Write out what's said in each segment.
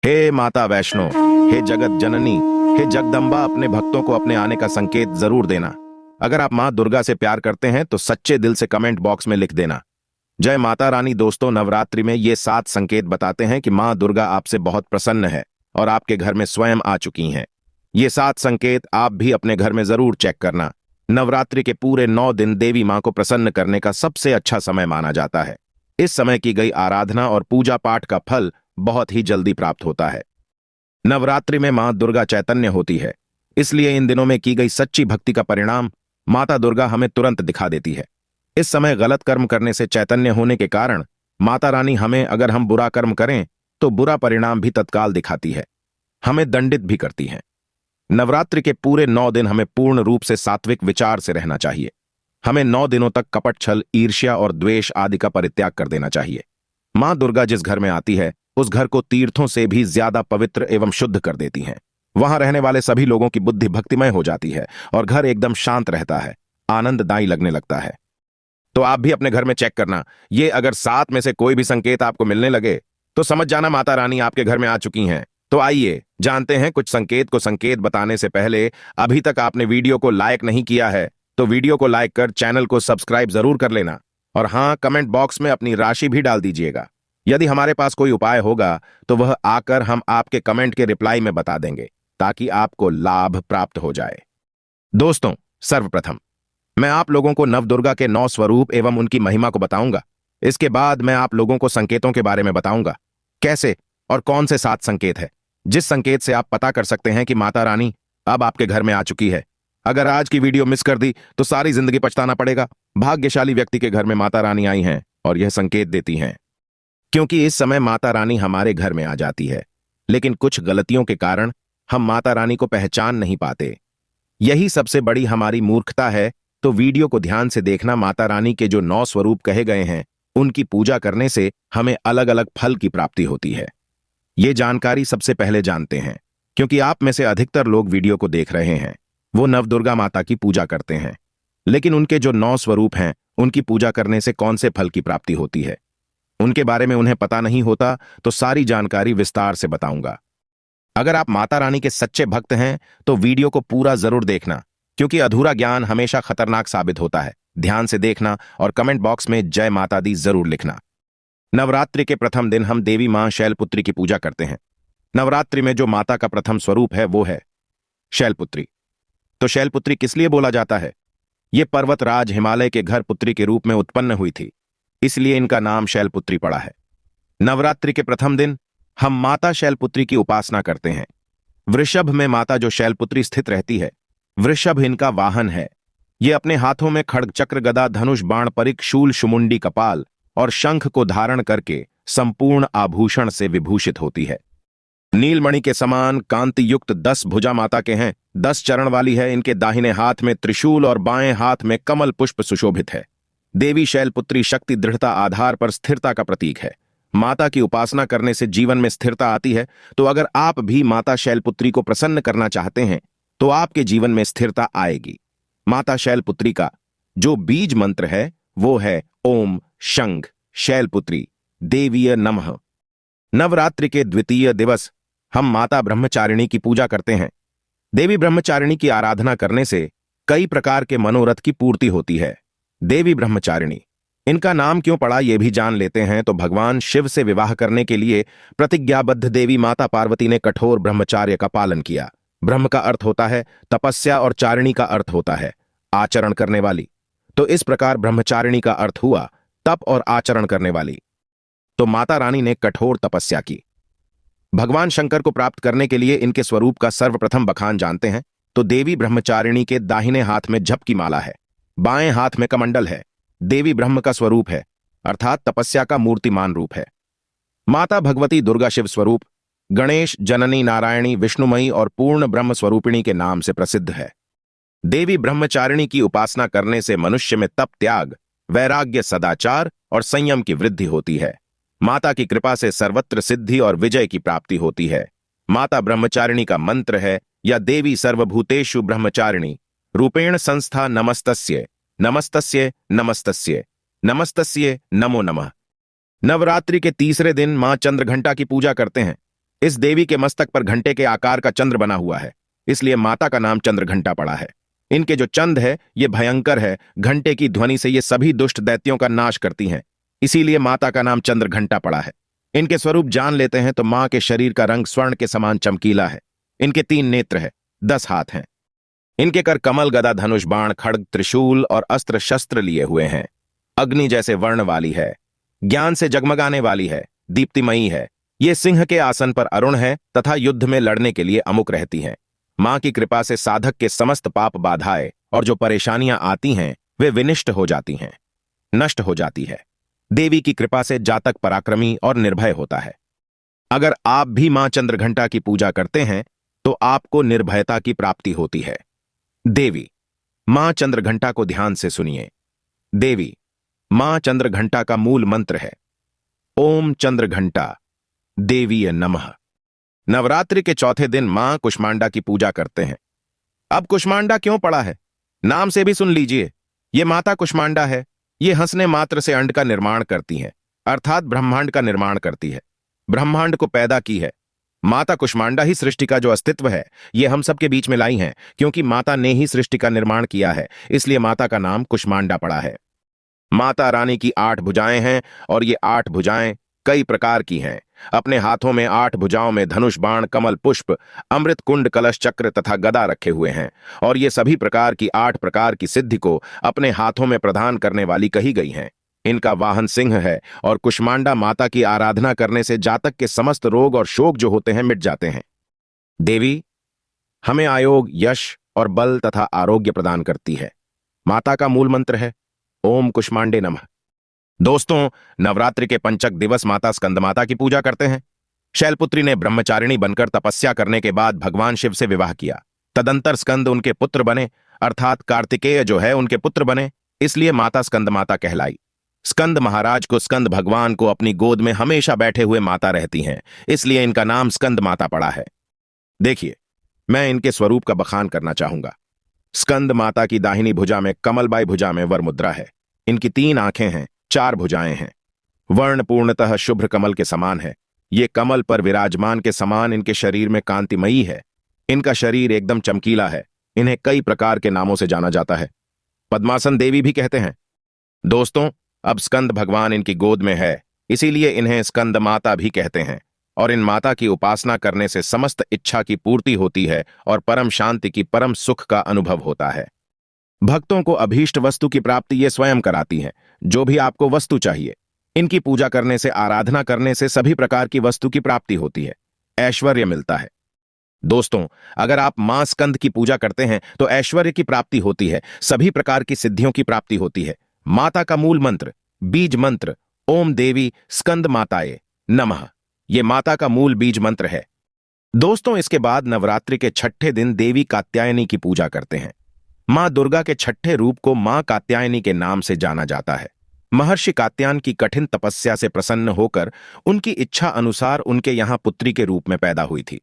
हे माता वैष्णो, हे जगत जननी, हे जगदम्बा, अपने भक्तों को अपने आने का संकेत जरूर देना। अगर आप मां दुर्गा से प्यार करते हैं तो सच्चे दिल से कमेंट बॉक्स में लिख देना। जय माता रानी। दोस्तों, नवरात्रि में ये 7 संकेत बताते हैं कि मां दुर्गा आपसे बहुत प्रसन्न है और आपके घर में स्वयं आ चुकी हैं। ये 7 संकेत आप भी अपने घर में जरूर चेक करना। नवरात्रि के पूरे 9 दिन देवी मां को प्रसन्न करने का सबसे अच्छा समय माना जाता है। इस समय की गई आराधना और पूजा पाठ का फल बहुत ही जल्दी प्राप्त होता है। नवरात्रि में मां दुर्गा चैतन्य होती है, इसलिए इन दिनों में की गई सच्ची भक्ति का परिणाम माता दुर्गा हमें तुरंत दिखा देती है। इस समय गलत कर्म करने से चैतन्य होने के कारण माता रानी हमें, अगर हम बुरा कर्म करें तो बुरा परिणाम भी तत्काल दिखाती है, हमें दंडित भी करती है। नवरात्रि के पूरे 9 दिन हमें पूर्ण रूप से सात्विक विचार से रहना चाहिए। हमें 9 दिनों तक कपट, छल, ईर्ष्या और द्वेष आदि का परित्याग कर देना चाहिए। मां दुर्गा जिस घर में आती है उस घर को तीर्थों से भी ज्यादा पवित्र एवं शुद्ध कर देती हैं। वहां रहने वाले सभी लोगों की बुद्धि भक्तिमय हो जाती है और घर एकदम शांत रहता है, आनंददायी लगने लगता है। तो आप भी अपने घर में चेक करना। ये अगर 7 में से कोई भी संकेत आपको मिलने लगे तो समझ जाना माता रानी आपके घर में आ चुकी हैं। तो आइए जानते हैं कुछ संकेत को। संकेत बताने से पहले अभी तक आपने वीडियो को लाइक नहीं किया है तो वीडियो को लाइक कर चैनल को सब्सक्राइब जरूर कर लेना। और हाँ, कमेंट बॉक्स में अपनी राशि भी डाल दीजिएगा। यदि हमारे पास कोई उपाय होगा तो वह आकर हम आपके कमेंट के रिप्लाई में बता देंगे, ताकि आपको लाभ प्राप्त हो जाए। दोस्तों, सर्वप्रथम मैं आप लोगों को नवदुर्गा के 9 स्वरूप एवं उनकी महिमा को बताऊंगा। इसके बाद मैं आप लोगों को संकेतों के बारे में बताऊंगा, कैसे और कौन से 7 संकेत है जिस संकेत से आप पता कर सकते हैं कि माता रानी अब आपके घर में आ चुकी है। अगर आज की वीडियो मिस कर दी तो सारी जिंदगी पछताना पड़ेगा। भाग्यशाली व्यक्ति के घर में माता रानी आई हैं और यह संकेत देती हैं, क्योंकि इस समय माता रानी हमारे घर में आ जाती है, लेकिन कुछ गलतियों के कारण हम माता रानी को पहचान नहीं पाते। यही सबसे बड़ी हमारी मूर्खता है। तो वीडियो को ध्यान से देखना। माता रानी के जो 9 स्वरूप कहे गए हैं उनकी पूजा करने से हमें अलग अलग फल की प्राप्ति होती है। ये जानकारी सबसे पहले जानते हैं, क्योंकि आप में से अधिकतर लोग वीडियो को देख रहे हैं वो नवदुर्गा माता की पूजा करते हैं, लेकिन उनके जो 9 स्वरूप हैं उनकी पूजा करने से कौन से फल की प्राप्ति होती है उनके बारे में उन्हें पता नहीं होता। तो सारी जानकारी विस्तार से बताऊंगा। अगर आप माता रानी के सच्चे भक्त हैं तो वीडियो को पूरा जरूर देखना, क्योंकि अधूरा ज्ञान हमेशा खतरनाक साबित होता है। ध्यान से देखना और कमेंट बॉक्स में जय माता दी जरूर लिखना। नवरात्रि के प्रथम दिन हम देवी मां शैलपुत्री की पूजा करते हैं। नवरात्रि में जो माता का प्रथम स्वरूप है वो है शैलपुत्री। तो शैलपुत्री किस लिए बोला जाता है? ये पर्वतराज हिमालय के घर पुत्री के रूप में उत्पन्न हुई थी, इसलिए इनका नाम शैलपुत्री पड़ा है। नवरात्रि के प्रथम दिन हम माता शैलपुत्री की उपासना करते हैं। वृषभ में माता जो शैलपुत्री स्थित रहती है, वृषभ इनका वाहन है। ये अपने हाथों में खड्ग, चक्र, गदा, धनुष, बाण, परिक, शूल, शुमुंडी, कपाल और शंख को धारण करके संपूर्ण आभूषण से विभूषित होती है। नीलमणि के समान कांति युक्त 10 भुजा माता के हैं। 10 चरण वाली है। इनके दाहिने हाथ में त्रिशूल और बाएं हाथ में कमल पुष्प सुशोभित है। देवी शैलपुत्री शक्ति, दृढ़ता, आधार पर स्थिरता का प्रतीक है। माता की उपासना करने से जीवन में स्थिरता आती है। तो अगर आप भी माता शैलपुत्री को प्रसन्न करना चाहते हैं तो आपके जीवन में स्थिरता आएगी। माता शैलपुत्री का जो बीज मंत्र है वो है ओम शंख शैलपुत्री देवीय नमः। नवरात्रि के द्वितीय दिवस हम माता ब्रह्मचारिणी की पूजा करते हैं। देवी ब्रह्मचारिणी की आराधना करने से कई प्रकार के मनोरथ की पूर्ति होती है। देवी ब्रह्मचारिणी, इनका नाम क्यों पड़ा ये भी जान लेते हैं। तो भगवान शिव से विवाह करने के लिए प्रतिज्ञाबद्ध देवी माता पार्वती ने कठोर ब्रह्मचार्य का पालन किया। ब्रह्म का अर्थ होता है तपस्या और चारिणी का अर्थ होता है आचरण करने वाली। तो इस प्रकार ब्रह्मचारिणी का अर्थ हुआ तप और आचरण करने वाली। तो माता रानी ने कठोर तपस्या की। भगवान शंकर को प्राप्त करने के लिए इनके स्वरूप का सर्वप्रथम बखान जानते हैं। तो देवी ब्रह्मचारिणी के दाहिने हाथ में जप की माला है, बाएं हाथ में कमंडल है। देवी ब्रह्म का स्वरूप है, अर्थात तपस्या का मूर्तिमान रूप है। माता भगवती दुर्गा शिव स्वरूप, गणेश, जननी, नारायणी, विष्णुमयी और पूर्ण ब्रह्म स्वरूपिणी के नाम से प्रसिद्ध है। देवी ब्रह्मचारिणी की उपासना करने से मनुष्य में तप, त्याग, वैराग्य, सदाचार और संयम की वृद्धि होती है। माता की कृपा से सर्वत्र सिद्धि और विजय की प्राप्ति होती है। माता ब्रह्मचारिणी का मंत्र है या देवी सर्वभूतेषु ब्रह्मचारिणी रूपेण संस्था नमस्तस्य नमस्तस्य नमस्तस्य नमस्तस्य नमो नमः। नवरात्रि के तीसरे दिन मां चंद्रघंटा की पूजा करते हैं। इस देवी के मस्तक पर घंटे के आकार का चंद्र बना हुआ है, इसलिए माता का नाम चंद्रघंटा पड़ा है। इनके जो चंद है ये भयंकर है, घंटे की ध्वनि से ये सभी दुष्ट दैत्यों का नाश करती हैं, इसीलिए माता का नाम चंद्रघंटा पड़ा है। इनके स्वरूप जान लेते हैं तो मां के शरीर का रंग स्वर्ण के समान चमकीला है। इनके 3 नेत्र है, 10 हाथ हैं। इनके कर कमल, गदा, धनुष, बाण, खड्ग, त्रिशूल और अस्त्र शस्त्र लिए हुए हैं। अग्नि जैसे वर्ण वाली है, ज्ञान से जगमगाने वाली है, दीप्तिमयी है। ये सिंह के आसन पर अरुण है तथा युद्ध में लड़ने के लिए अमुक रहती हैं। मां की कृपा से साधक के समस्त पाप बाधाएं और जो परेशानियां आती हैं वे विनिष्ट हो जाती हैं, नष्ट हो जाती है। देवी की कृपा से जातक पराक्रमी और निर्भय होता है। अगर आप भी मां चंद्रघंटा की पूजा करते हैं तो आपको निर्भयता की प्राप्ति होती है। देवी मां चंद्रघंटा को ध्यान से सुनिए। देवी मां चंद्रघंटा का मूल मंत्र है ओम चंद्रघंटा देवीय नमः। नवरात्रि के चौथे दिन मां कुष्मांडा की पूजा करते हैं। अब कुष्मांडा क्यों पड़ा है, नाम से भी सुन लीजिए। ये माता कुष्मांडा है। ये हंसने मात्र से अंड का निर्माण करती है, अर्थात ब्रह्मांड का निर्माण करती है, ब्रह्मांड को पैदा की है। माता कुष्मांडा ही सृष्टि का जो अस्तित्व है ये हम सबके बीच में लाई हैं, क्योंकि माता ने ही सृष्टि का निर्माण किया है, इसलिए माता का नाम कुष्मांडा पड़ा है। माता रानी की 8 भुजाएं हैं और ये 8 भुजाएं कई प्रकार की हैं। अपने हाथों में 8 भुजाओं में धनुष, बाण, कमल, पुष्प, अमृत कुंड, कलश, चक्र तथा गदा रखे हुए हैं और ये सभी प्रकार की 8 प्रकार की सिद्धि को अपने हाथों में प्रदान करने वाली कही गई हैं। इनका वाहन सिंह है और कुष्मांडा माता की आराधना करने से जातक के समस्त रोग और शोक जो होते हैं मिट जाते हैं। देवी हमें आयोग, यश और बल तथा आरोग्य प्रदान करती है। माता का मूल मंत्र है ओम कुष्मांडे नमः। दोस्तों, नवरात्रि के पंचक दिवस माता स्कंदमाता की पूजा करते हैं। शैलपुत्री ने ब्रह्मचारिणी बनकर तपस्या करने के बाद भगवान शिव से विवाह किया। तदंतर स्कंद उनके पुत्र बने, अर्थात कार्तिकेय जो है उनके पुत्र बने, इसलिए माता स्कंदमाता कहलाई। स्कंद महाराज को, स्कंद भगवान को अपनी गोद में हमेशा बैठे हुए माता रहती हैं, इसलिए इनका नाम स्कंद माता पड़ा है। देखिए, मैं इनके स्वरूप का बखान करना चाहूंगा। स्कंद माता की दाहिनी भुजा में कमलबाई भुजा में वर मुद्रा है। इनकी 3 आंखें हैं, 4 भुजाएं हैं। वर्ण पूर्णतः शुभ्र कमल के समान है। ये कमल पर विराजमान के समान इनके शरीर में कांतिमयी है। इनका शरीर एकदम चमकीला है। इन्हें कई प्रकार के नामों से जाना जाता है। पद्मासन देवी भी कहते हैं। दोस्तों, अब स्कंद भगवान इनकी गोद में है, इसीलिए इन्हें स्कंद माता भी कहते हैं और इन माता की उपासना करने से समस्त इच्छा की पूर्ति होती है और परम शांति की, परम सुख का अनुभव होता है। भक्तों को अभीष्ट वस्तु की प्राप्ति ये स्वयं कराती हैं। जो भी आपको वस्तु चाहिए, इनकी पूजा करने से, आराधना करने से सभी प्रकार की वस्तु की प्राप्ति होती है, ऐश्वर्य मिलता है। दोस्तों, अगर आप मां स्कंद की पूजा करते हैं तो ऐश्वर्य की प्राप्ति होती है, सभी प्रकार की सिद्धियों की प्राप्ति होती है। माता का मूल मंत्र, बीज मंत्र ओम देवी स्कंद माताए नमः, ये माता का मूल बीज मंत्र है। दोस्तों, इसके बाद नवरात्रि के 6ठे दिन देवी कात्यायनी की पूजा करते हैं। मां दुर्गा के 6ठे रूप को मां कात्यायनी के नाम से जाना जाता है। महर्षि कात्यायन की कठिन तपस्या से प्रसन्न होकर उनकी इच्छा अनुसार उनके यहां पुत्री के रूप में पैदा हुई थी।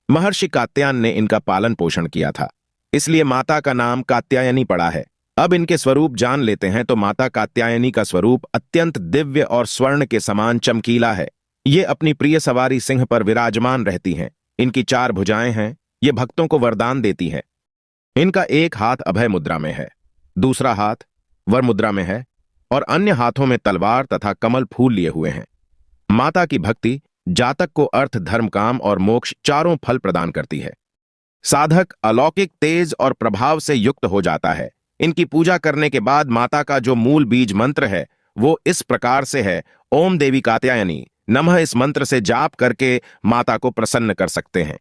महर्षि कात्यायन ने इनका पालन पोषण किया था, इसलिए माता का नाम कात्यायनी पड़ा है। अब इनके स्वरूप जान लेते हैं तो माता कात्यायनी का स्वरूप अत्यंत दिव्य और स्वर्ण के समान चमकीला है। ये अपनी प्रिय सवारी सिंह पर विराजमान रहती हैं। इनकी 4 भुजाएं हैं। ये भक्तों को वरदान देती हैं। इनका एक हाथ अभय मुद्रा में है, दूसरा हाथ वर मुद्रा में है और अन्य हाथों में तलवार तथा कमल फूल लिए हुए हैं। माता की भक्ति जातक को अर्थ, धर्म, काम और मोक्ष चारों फल प्रदान करती है। साधक अलौकिक तेज और प्रभाव से युक्त हो जाता है। इनकी पूजा करने के बाद माता का जो मूल बीज मंत्र है वो इस प्रकार से है ओम देवी कात्यायनी नमः। इस मंत्र से जाप करके माता को प्रसन्न कर सकते हैं।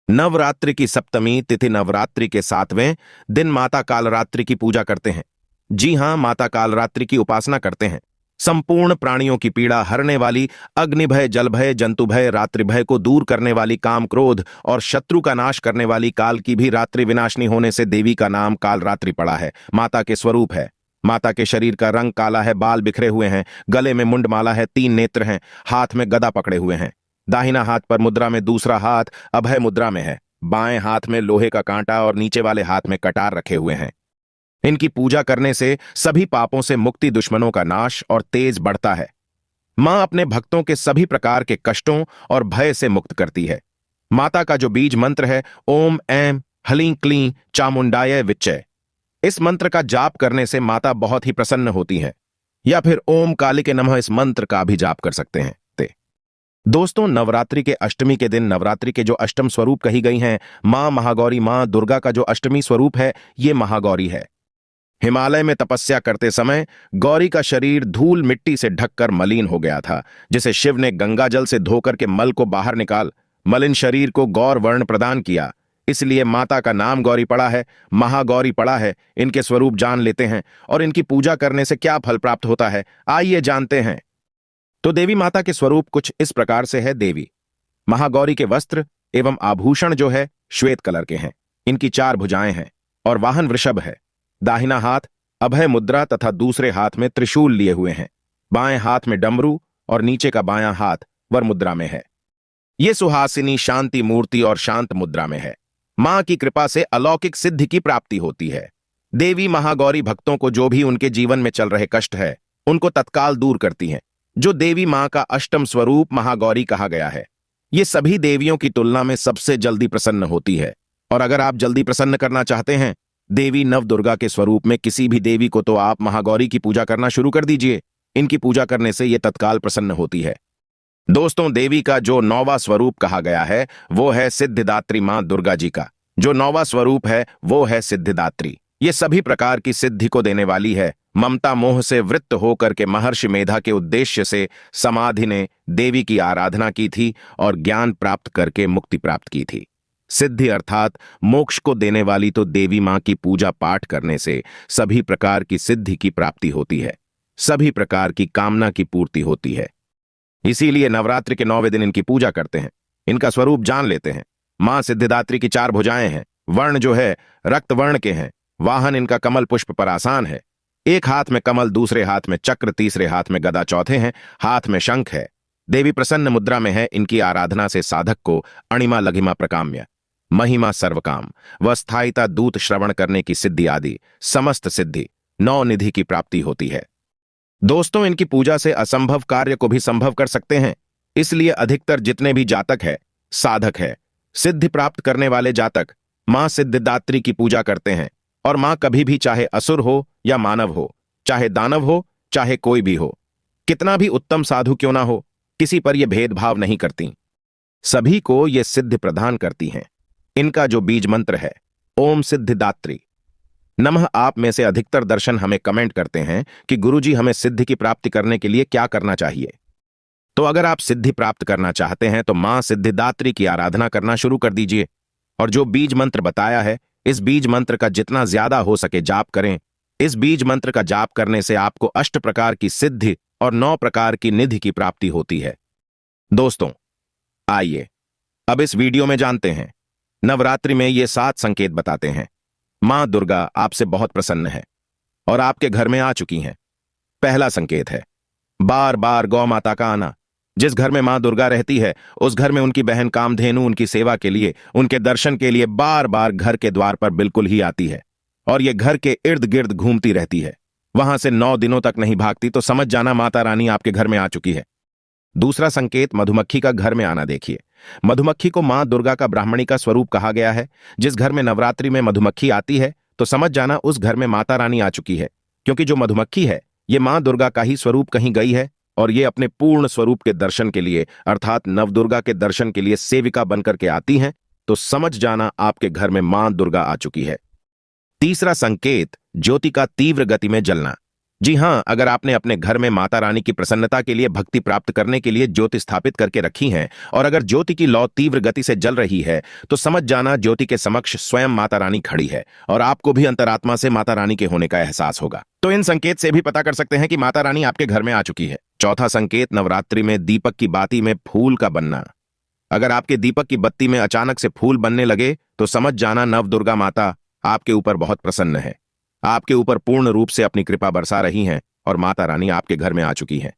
नवरात्रि की सप्तमी तिथि नवरात्रि के 7वें दिन माता कालरात्रि की पूजा करते हैं। जी हां, माता कालरात्रि की उपासना करते हैं। संपूर्ण प्राणियों की पीड़ा हरने वाली, अग्निभय, जलभय, जंतुभय, रात्रिभय को दूर करने वाली, काम, क्रोध और शत्रु का नाश करने वाली, काल की भी रात्रि विनाशनी होने से देवी का नाम कालरात्रि पड़ा है। माता के स्वरूप है। माता के शरीर का रंग काला है, बाल बिखरे हुए हैं, गले में मुंडमाला है, 3 नेत्र हैं, हाथ में गदा पकड़े हुए हैं। दाहिना हाथ पर मुद्रा में, दूसरा हाथ अभय मुद्रा में है। बाएं हाथ में लोहे का कांटा और नीचे वाले हाथ में कटार रखे हुए हैं। इनकी पूजा करने से सभी पापों से मुक्ति, दुश्मनों का नाश और तेज बढ़ता है। मां अपने भक्तों के सभी प्रकार के कष्टों और भय से मुक्त करती है। माता का जो बीज मंत्र है ओम ऐं ह्लीं क्लीं चामुंडाय विच्चय, इस मंत्र का जाप करने से माता बहुत ही प्रसन्न होती हैं। या फिर ओम कालिके नमः इस मंत्र का भी जाप कर सकते हैं। दोस्तों, नवरात्रि के अष्टमी के दिन नवरात्रि के जो अष्टम स्वरूप कही गई हैं मां महागौरी, मां दुर्गा का जो अष्टमी स्वरूप है ये महागौरी है। हिमालय में तपस्या करते समय गौरी का शरीर धूल मिट्टी से ढककर मलिन हो गया था, जिसे शिव ने गंगा जल से धोकर के मल को बाहर निकाल मलिन शरीर को गौर वर्ण प्रदान किया। इसलिए माता का नाम गौरी पड़ा है, महागौरी पड़ा है। इनके स्वरूप जान लेते हैं और इनकी पूजा करने से क्या फल प्राप्त होता है, आइए जानते हैं। तो देवी माता के स्वरूप कुछ इस प्रकार से है। देवी महागौरी के वस्त्र एवं आभूषण जो है श्वेत कलर के हैं। इनकी 4 भुजाएं हैं और वाहन वृषभ है। दाहिना हाथ अभय मुद्रा तथा दूसरे हाथ में त्रिशूल लिए हुए हैं। बाएं हाथ में डमरू और नीचे का बायां हाथ वर मुद्रा में है। ये सुहासिनी शांति मूर्ति और शांत मुद्रा में है। मां की कृपा से अलौकिक सिद्धि की प्राप्ति होती है। देवी महागौरी भक्तों को जो भी उनके जीवन में चल रहे कष्ट है उनको तत्काल दूर करती हैं। जो देवी मां का अष्टम स्वरूप महागौरी कहा गया है, ये सभी देवियों की तुलना में सबसे जल्दी प्रसन्न होती है। और अगर आप जल्दी प्रसन्न करना चाहते हैं देवी नवदुर्गा के स्वरूप में किसी भी देवी को, तो आप महागौरी की पूजा करना शुरू कर दीजिए। इनकी पूजा करने से ये तत्काल प्रसन्न होती है। दोस्तों, देवी का जो 9वां स्वरूप कहा गया है वो है सिद्धिदात्री मां दुर्गा जी का। जो 9वां स्वरूप है वो है सिद्धिदात्री। ये सभी प्रकार की सिद्धि को देने वाली है। ममता मोह से वृत्त होकर के महर्षि मेधा के उद्देश्य से समाधि ने देवी की आराधना की थी और ज्ञान प्राप्त करके मुक्ति प्राप्त की थी। सिद्धि अर्थात मोक्ष को देने वाली तो देवी मां की पूजा पाठ करने से सभी प्रकार की सिद्धि की प्राप्ति होती है, सभी प्रकार की कामना की पूर्ति होती है। इसीलिए नवरात्रि के 9वें दिन इनकी पूजा करते हैं। इनका स्वरूप जान लेते हैं। मां सिद्धिदात्री की 4 भुजाएं हैं। वर्ण जो है रक्त वर्ण के हैं। वाहन इनका कमल पुष्प पर आसान है। एक हाथ में कमल, दूसरे हाथ में चक्र, तीसरे हाथ में गदा, चौथे हैं हाथ में शंख है। देवी प्रसन्न मुद्रा में है। इनकी आराधना से साधक को अणिमा लघिमा प्रकाम्य, महिमा सर्वकाम व स्थायिता, दूत श्रवण करने की सिद्धि आदि समस्त सिद्धि 9 निधि की प्राप्ति होती है। दोस्तों, इनकी पूजा से असंभव कार्य को भी संभव कर सकते हैं। इसलिए अधिकतर जितने भी जातक है, साधक है, सिद्धि प्राप्त करने वाले जातक मां सिद्धिदात्री की पूजा करते हैं। और मां कभी भी, चाहे असुर हो या मानव हो, चाहे दानव हो, चाहे कोई भी हो, कितना भी उत्तम साधु क्यों ना हो, किसी पर यह भेदभाव नहीं करती, सभी को ये सिद्धि प्रदान करती हैं। इनका जो बीज मंत्र है ओम सिद्धिदात्री नमः। आप में से अधिकतर दर्शन हमें कमेंट करते हैं कि गुरुजी हमें सिद्धि की प्राप्ति करने के लिए क्या करना चाहिए। तो अगर आप सिद्धि प्राप्त करना चाहते हैं तो मां सिद्धिदात्री की आराधना करना शुरू कर दीजिए और जो बीज मंत्र बताया है इस बीज मंत्र का जितना ज्यादा हो सके जाप करें। इस बीज मंत्र का जाप करने से आपको 8 प्रकार की सिद्धि और 9 प्रकार की निधि की प्राप्ति होती है। दोस्तों, आइए अब इस वीडियो में जानते हैं। नवरात्रि में ये 7 संकेत बताते हैं। मां दुर्गा आपसे बहुत प्रसन्न है और आपके घर में आ चुकी हैं। पहला संकेत है बार बार गौ माता का आना। जिस घर में मां दुर्गा रहती है उस घर में उनकी बहन कामधेनु उनकी सेवा के लिए, उनके दर्शन के लिए बार बार घर के द्वार पर बिल्कुल ही आती है और ये घर के इर्द गिर्द घूमती रहती है। वहां से 9 दिनों तक नहीं भागती तो समझ जाना माता रानी आपके घर में आ चुकी है। दूसरा संकेत मधुमक्खी का घर में आना देखिए। मधुमक्खी को मां दुर्गा का ब्राह्मणी का स्वरूप कहा गया है। जिस घर में नवरात्रि में मधुमक्खी आती है तो समझ जाना उस घर में माता रानी आ चुकी है, क्योंकि जो मधुमक्खी है ये मां दुर्गा का ही स्वरूप कहीं गई है और ये अपने पूर्ण स्वरूप के दर्शन के लिए अर्थात नवदुर्गा के दर्शन के लिए सेविका बनकर के आती हैं, तो समझ जाना आपके घर में मां दुर्गा आ चुकी है। तीसरा संकेत ज्योति का तीव्र गति में जलना। जी हां, अगर आपने अपने घर में माता रानी की प्रसन्नता के लिए भक्ति प्राप्त करने के लिए ज्योति स्थापित करके रखी है और अगर ज्योति की लौ तीव्र गति से जल रही है तो समझ जाना ज्योति के समक्ष स्वयं माता रानी खड़ी है और आपको भी अंतरात्मा से माता रानी के होने का एहसास होगा। तो इन संकेत से भी पता कर सकते हैं कि माता रानी आपके घर में आ चुकी है। चौथा संकेत नवरात्रि में दीपक की बाती में फूल का बनना। अगर आपके दीपक की बत्ती में अचानक से फूल बनने लगे तो समझ जाना नवदुर्गा माता आपके ऊपर बहुत प्रसन्न है, आपके ऊपर पूर्ण रूप से अपनी कृपा बरसा रही हैं और माता रानी आपके घर में आ चुकी हैं।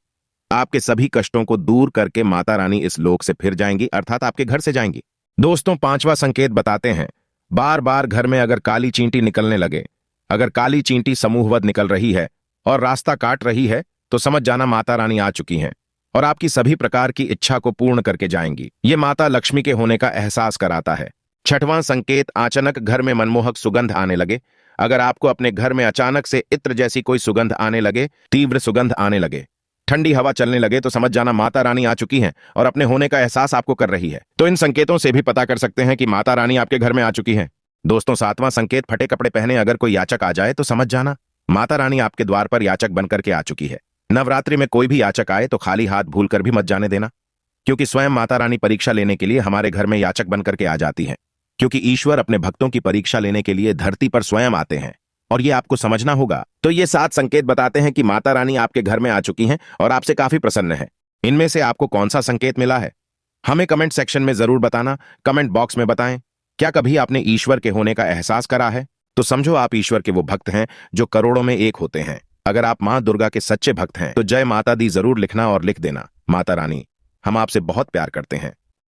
आपके सभी कष्टों को दूर करके माता रानी इस लोक से फिर जाएंगी अर्थात आपके घर से जाएंगी। दोस्तों, 5वां संकेत बताते हैं बार बार घर में अगर काली चींटी निकलने लगे, अगर काली चींटी समूहवत निकल रही है और रास्ता काट रही है तो समझ जाना माता रानी आ चुकी हैं। और आपकी सभी प्रकार की इच्छा को पूर्ण करके जाएंगी। ये माता लक्ष्मी के होने का एहसास कराता है। छठवां संकेत, अचानक घर में मनमोहक सुगंध आने लगे। अगर आपको अपने घर में अचानक से इत्र जैसी कोई सुगंध आने लगे, तीव्र सुगंध आने लगे, ठंडी हवा चलने लगे, तो समझ जाना माता रानी आ चुकी हैं और अपने होने का एहसास आपको कर रही है। तो इन संकेतों से भी पता कर सकते हैं कि माता रानी आपके घर में आ चुकी हैं। दोस्तों, सातवां संकेत, फटे कपड़े पहने अगर कोई याचक आ जाए तो समझ जाना माता रानी आपके द्वार पर याचक बनकर के आ चुकी है। नवरात्रि में कोई भी याचक आए तो खाली हाथ भूलकर भी मत जाने देना, क्योंकि स्वयं माता रानी परीक्षा लेने के लिए हमारे घर में याचक बनकर के आ जाती हैं। क्योंकि ईश्वर अपने भक्तों की परीक्षा लेने के लिए धरती पर स्वयं आते हैं और ये आपको समझना होगा। तो ये 7 संकेत बताते हैं कि माता रानी आपके घर में आ चुकी हैं और आपसे काफी प्रसन्न है। इनमें से आपको कौन सा संकेत मिला है, हमें कमेंट सेक्शन में जरूर बताना। कमेंट बॉक्स में बताएं, क्या कभी आपने ईश्वर के होने का एहसास करा है? तो समझो आप ईश्वर के वो भक्त हैं जो करोड़ों में एक होते हैं। अगर आप मां दुर्गा के सच्चे भक्त हैं तो जय माता दी जरूर लिखना और लिख देना। माता रानी, हम आपसे बहुत प्यार करते हैं।